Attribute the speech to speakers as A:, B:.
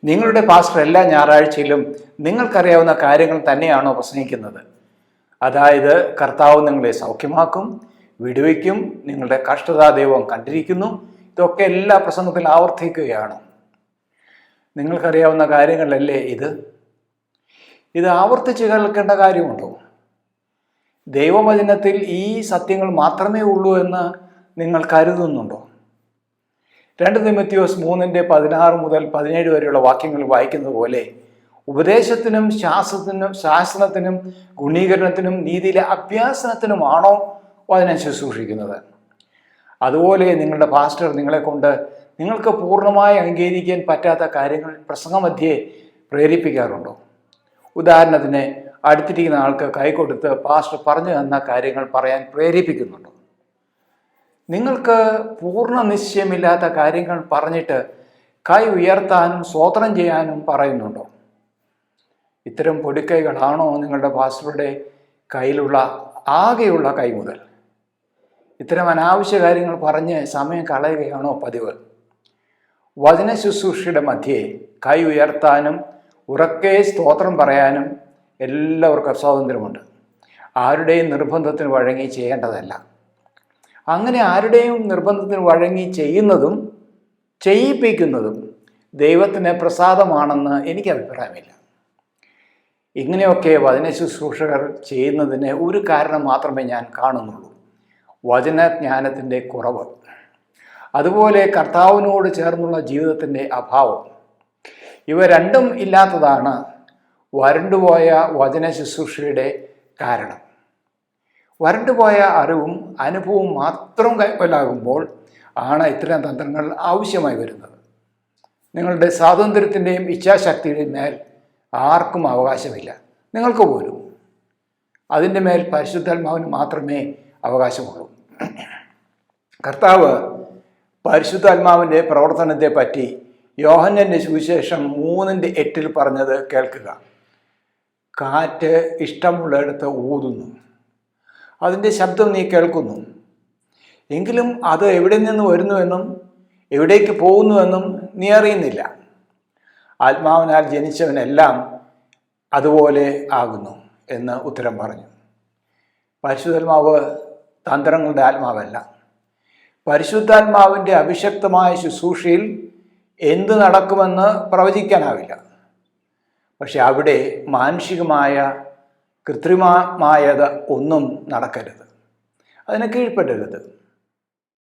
A: നിങ്ങളുടെ പാസ്റ്റർ എല്ലാ ഞായറാഴ്ചയിലും നിങ്ങൾക്കറിയാവുന്ന കാര്യങ്ങൾ തന്നെയാണോ പ്രസംഗിക്കുന്നത്? അതായത് കർത്താവ് നിങ്ങളെ സൗഖ്യമാക്കും, വിടുവിക്കും, നിങ്ങളുടെ കഷ്ടതാ ദൈവം കണ്ടിരിക്കുന്നു, ഇതൊക്കെ എല്ലാ പ്രസംഗത്തിലും ആവർത്തിക്കുകയാണ്. നിങ്ങൾക്കറിയാവുന്ന കാര്യങ്ങളല്ലേ ഇത് ആവർത്തിച്ച് കേൾക്കേണ്ട കാര്യമുണ്ടോ? ദൈവവചനത്തിൽ ഈ സത്യങ്ങൾ മാത്രമേ ഉള്ളൂ എന്ന് നിങ്ങൾ കരുതുന്നുണ്ടോ? 2 തിമോഥെയോസ് 3:16 മുതൽ 17 വരെയുള്ള വാക്യങ്ങൾ വായിക്കുന്നത് പോലെ ഉപദേശത്തിനും ശാസനത്തിനും ഗുണീകരണത്തിനും നീതിയിലെ അഭ്യാസനത്തിനുമാണോ വചനം ശുശ്രൂഷിക്കുന്നത്? അതുപോലെ നിങ്ങളുടെ പാസ്റ്റർ നിങ്ങൾക്ക് പൂർണ്ണമായി അംഗീകരിക്കാൻ പറ്റാത്ത കാര്യങ്ങൾ പ്രസംഗമധ്യേ പ്രേരിപ്പിക്കാറുണ്ടോ? ഉദാഹരണത്തിന്, അടുത്തിരിക്കുന്ന ആൾക്ക് കൈകൊടുത്ത് പാസ്റ്റർ പറഞ്ഞു തന്ന കാര്യങ്ങൾ പറയാൻ പ്രേരിപ്പിക്കുന്നുണ്ടോ? നിങ്ങൾക്ക് പൂർണ്ണ നിശ്ചയമില്ലാത്ത കാര്യങ്ങൾ പറഞ്ഞിട്ട് കൈ ഉയർത്താനും സ്തോത്രം ചെയ്യാനും പറയുന്നുണ്ടോ? ഇത്തരം പൊടിക്കൈകളാണോ നിങ്ങളുടെ പാസ്റ്ററുടെ കയ്യിലുള്ള ആകെയുള്ള കൈമുതൽ? ഇത്തരം അനാവശ്യ കാര്യങ്ങൾ പറഞ്ഞ് സമയം കളയുകയാണോ പതിവ്? വചന ശുശ്രൂഷയുടെ മധ്യേ കൈ ഉയർത്താനും ഉറക്കെ സ്തോത്രം പറയാനും എല്ലാവർക്കും സ്വാതന്ത്ര്യമുണ്ട്. ആരുടെയും നിർബന്ധത്തിന് വഴങ്ങി ചെയ്യേണ്ടതല്ല. അങ്ങനെ ആരുടെയും നിർബന്ധത്തിന് വഴങ്ങി ചെയ്യുന്നതും ചെയ്യിപ്പിക്കുന്നതും ദൈവത്തിന് പ്രസാദമാണെന്ന് എനിക്ക് അഭിപ്രായമില്ല. ഇങ്ങനെയൊക്കെ വചന ശുശ്രൂഷകർ ചെയ്യുന്നതിന് ഒരു കാരണം മാത്രമേ ഞാൻ കാണുന്നുള്ളൂ: വചനജ്ഞാനത്തിൻ്റെ കുറവ്. അതുപോലെ കർത്താവിനോട് ചേർന്നുള്ള ജീവിതത്തിൻ്റെ അഭാവം. ഇവ രണ്ടും ഇല്ലാത്തതാണ് വരണ്ടുപോയ വചന ശുശ്രൂഷയുടെ കാരണം. വരണ്ടുപോയ അറിവും അനുഭവവും മാത്രം കൈവലാകുമ്പോൾ ആണ് ഇത്തരം തന്ത്രങ്ങൾ ആവശ്യമായി വരുന്നത്. നിങ്ങളുടെ സ്വാതന്ത്ര്യത്തിൻ്റെയും ഇച്ഛാശക്തിയുടെയും മേൽ ആർക്കും അവകാശമില്ല. നിങ്ങൾക്ക് പോലും അതിൻ്റെ മേൽ പരിശുദ്ധാത്മാവിന് മാത്രമേ അവകാശമുള്ളൂ. കർത്താവ് പരിശുദ്ധാത്മാവിൻ്റെ പ്രവർത്തനത്തെ പറ്റി യോഹന്നാന്റെ സുവിശേഷം 3:8 പറഞ്ഞത് കേൾക്കുക: കാറ്റ് ഇഷ്ടമുള്ളിടത്ത് ഊതുന്നു, അതിൻ്റെ ശബ്ദം നീ കേൾക്കുന്നു, എങ്കിലും അത് എവിടെ നിന്ന് വരുന്നുവെന്നും എവിടേക്ക് പോകുന്നുവെന്നും നീ അറിയുന്നില്ല. ആത്മാവിനാൽ ജനിച്ചവനെല്ലാം അതുപോലെ ആകുന്നു എന്ന് ഉത്തരം പറഞ്ഞു. പരിശുദ്ധാത്മാവ് തന്ത്രങ്ങളുടെ ആത്മാവല്ല. പരിശുദ്ധാത്മാവിൻ്റെ അഭിഷക്തമായ ശുശ്രൂഷയിൽ എന്ത് നടക്കുമെന്ന് പ്രവചിക്കാനാവില്ല. പക്ഷെ അവിടെ മാനുഷികമായ കൃത്രിമമായത് ഒന്നും നടക്കരുത്, അതിന് കീഴ്പ്പെടരുത്.